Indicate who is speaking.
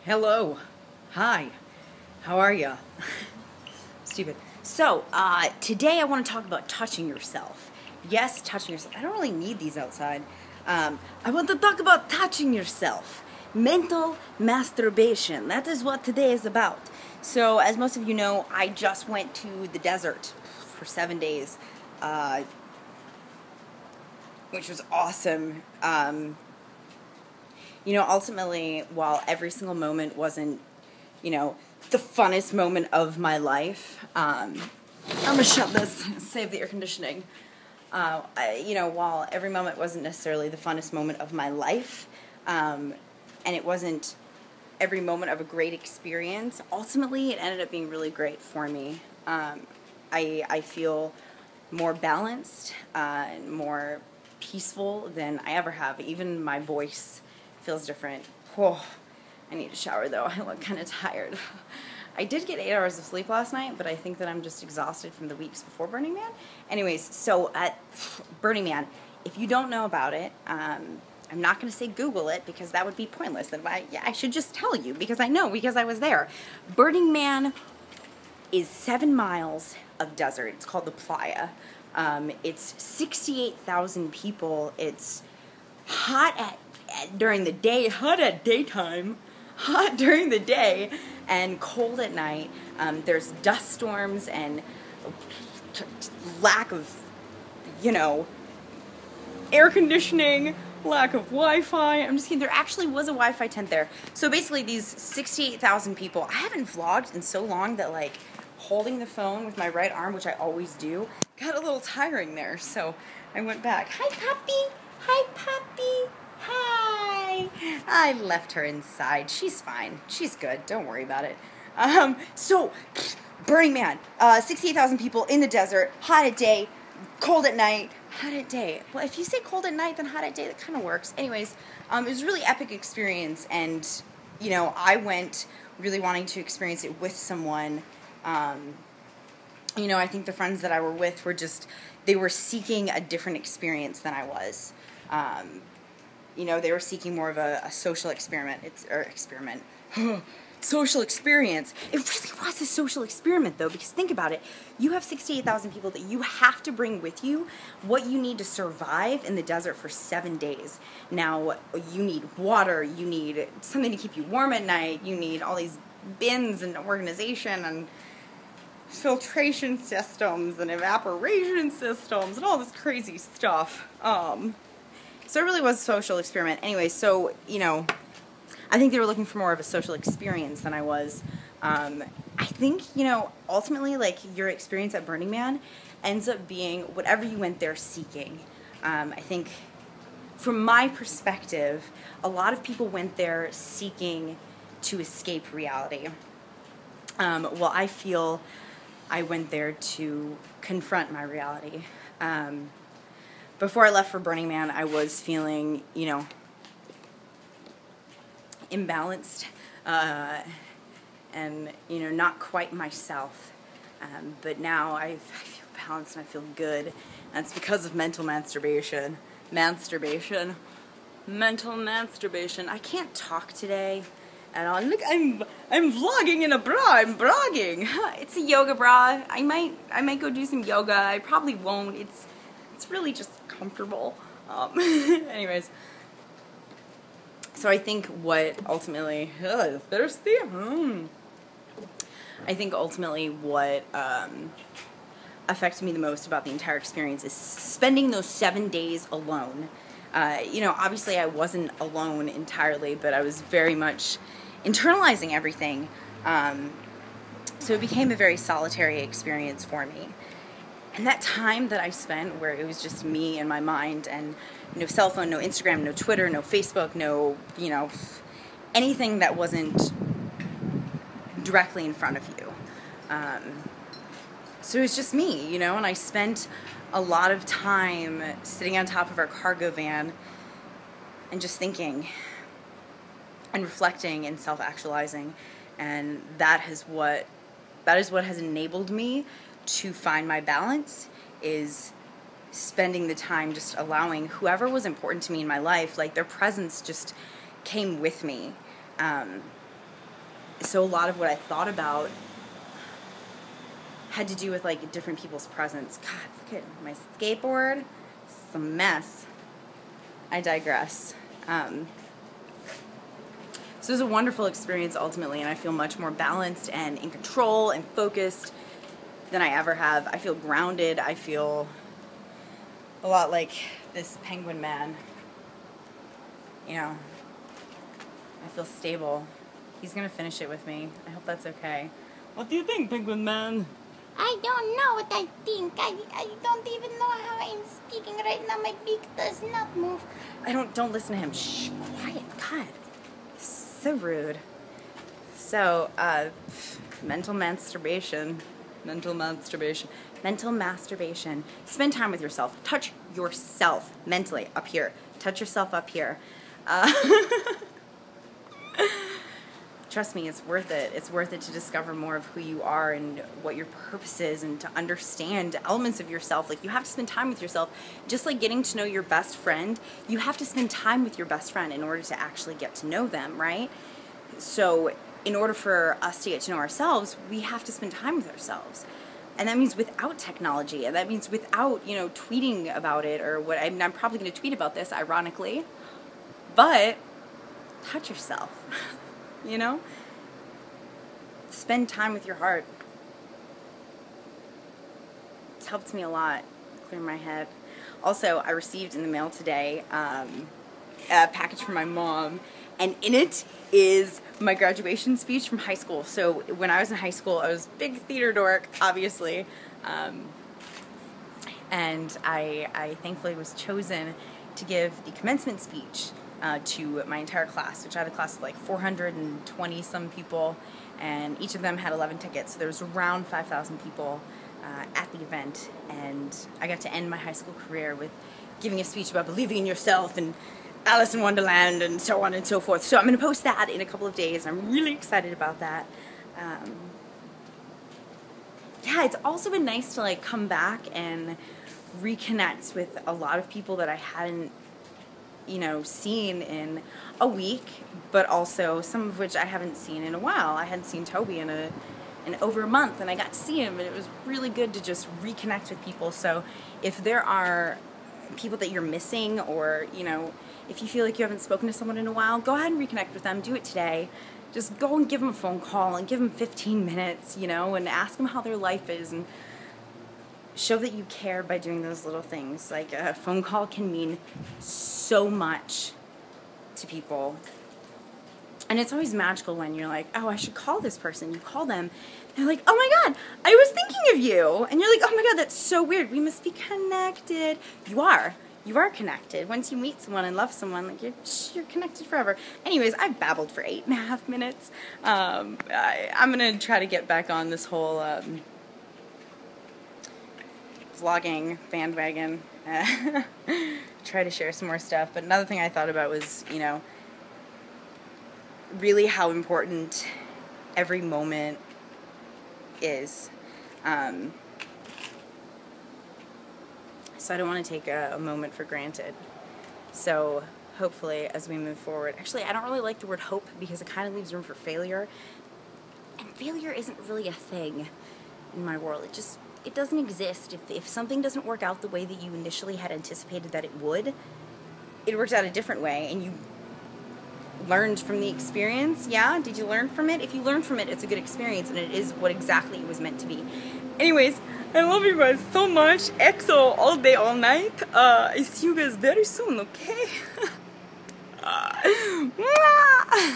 Speaker 1: Hello. Hi. How are ya? Stupid. So, today I want to talk about touching yourself. Yes, touching yourself. I don't really need these outside. I want to talk about touching yourself. Mental masturbation. That is what today is about. So, as most of you know, I just went to the desert for 7 days, which was awesome. Ultimately, while every single moment wasn't, the funnest moment of my life, I'm gonna shut this, save the air conditioning. While every moment wasn't necessarily the funnest moment of my life, and it wasn't every moment of a great experience, ultimately it ended up being really great for me. I feel more balanced, and more peaceful than I ever have. Even my voice feels different. Oh, I need a shower though. I look kind of tired. I did get 8 hours of sleep last night, but I think that I'm just exhausted from the weeks before Burning Man. Anyways, so at Burning Man, if you don't know about it, I'm not going to say Google it because that would be pointless. And I should just tell you because I know, because I was there. Burning Man is 7 miles of desert. It's called the Playa. It's 68,000 people. It's hot during the day, hot at daytime, hot during the day, and cold at night. There's dust storms and lack of, air conditioning, lack of Wi-Fi. I'm just kidding. There actually was a Wi-Fi tent there. So basically these 68,000 people, I haven't vlogged in so long that holding the phone with my right arm, which I always do, got a little tiring there. So I went back. Hi, puppy. Hi, puppy. Hi. I left her inside. She's fine. She's good. Don't worry about it. So, Burning Man. 68,000 people in the desert. Hot at day. Cold at night. Hot at day. Well, if you say cold at night, then hot at day, that kind of works. Anyways, it was a really epic experience. And, I went really wanting to experience it with someone. I think the friends that I were with were they were seeking a different experience than I was. They were seeking more of a social experiment. Social experience. It really was a social experiment, though, because think about it. You have 68,000 people that you have to bring with you what you need to survive in the desert for 7 days. Now, you need water, you need something to keep you warm at night, you need all these bins and organization and filtration systems and evaporation systems and all this crazy stuff. So it really was a social experiment. Anyway, so, I think they were looking for more of a social experience than I was. I think, ultimately, your experience at Burning Man ends up being whatever you went there seeking. I think, from my perspective, a lot of people went there seeking to escape reality. Well, I feel I went there to confront my reality. Before I left for Burning Man, I was feeling, imbalanced, and, not quite myself. But now I feel balanced and I feel good. And it's because of mental masturbation. Mental masturbation. I can't talk today at all. Look, I'm vlogging in a bra. I'm blogging. It's a yoga bra. I might go do some yoga. I probably won't. It's really just comfortable. Anyways, so I think what ultimately, thirsty. I think ultimately what affected me the most about the entire experience is spending those 7 days alone. Obviously I wasn't alone entirely, but I was very much internalizing everything. So it became a very solitary experience for me. And that time that I spent where it was just me and my mind and no cell phone, no Instagram, no Twitter, no Facebook, no, anything that wasn't directly in front of you. So it was just me, and I spent a lot of time sitting on top of our cargo van and just thinking and reflecting and self-actualizing. And that is what has enabled me to find my balance, is spending the time just allowing whoever was important to me in my life, their presence just came with me. so a lot of what I thought about had to do with like different people's presence. God, look at my skateboard. It's a mess. I digress. So it was a wonderful experience ultimately, and I feel much more balanced and in control and focused than I ever have. I feel grounded. I feel a lot like this penguin man. You know, I feel stable. He's gonna finish it with me. I hope that's okay. What do you think, penguin man?
Speaker 2: I don't know what I think. I don't even know how I'm speaking right now. My beak does not move.
Speaker 1: Don't listen to him. Shh, quiet. God. So rude. So, mental masturbation. Spend time with yourself. Touch yourself mentally up here. Touch yourself up here. Trust me, it's worth it. It's worth it to discover more of who you are and what your purpose is, and to understand elements of yourself. Like, you have to spend time with yourself. Just like getting to know your best friend, you have to spend time with your best friend in order to actually get to know them, right? So in order for us to get to know ourselves, we have to spend time with ourselves. And that means without technology, and that means without, tweeting about it or what. I mean, I'm probably going to tweet about this, ironically, but touch yourself. Spend time with your heart. It's helped me a lot clear my head. Also, I received in the mail today a package from my mom, and in it is my graduation speech from high school. So when I was in high school, I was a big theater dork, obviously, and I thankfully was chosen to give the commencement speech to my entire class, which I had a class of like 420 some people, and each of them had 11 tickets, so there was around 5,000 people at the event, and I got to end my high school career with giving a speech about believing in yourself and Alice in Wonderland and so on and so forth. So I'm going to post that in a couple of days. I'm really excited about that. Yeah, it's also been nice to like come back and reconnect with a lot of people that I hadn't seen in a week, but also some of which I haven't seen in a while. I hadn't seen Toby in over a month, and I got to see him, and it was really good to just reconnect with people. So if there are people that you're missing, or if you feel like you haven't spoken to someone in a while, go ahead and reconnect with them. Do it today. Just go and give them a phone call and give them 15 minutes, and ask them how their life is, and show that you care by doing those little things. Like, a phone call can mean so much to people. And it's always magical when you're like, oh, I should call this person. You call them, they're like, oh my God, I was thinking of you. And you're like, oh my God, that's so weird. We must be connected. You are connected. Once you meet someone and love someone, like you're connected forever. Anyways, I've babbled for 8.5 minutes. I'm gonna try to get back on this whole vlogging bandwagon. Try to share some more stuff. But another thing I thought about was, really how important every moment is. So I don't want to take a moment for granted. So hopefully as we move forward, actually I don't really like the word hope because it kind of leaves room for failure. And failure isn't really a thing in my world. It doesn't exist. If something doesn't work out the way that you initially had anticipated that it would, it works out a different way, and you learned from the experience. Yeah, did you learn from it? If you learn from it, it's a good experience, and it is what exactly it was meant to be. Anyways, I love you guys so much. EXO all day, all night. I see you guys very soon, okay? Mwah!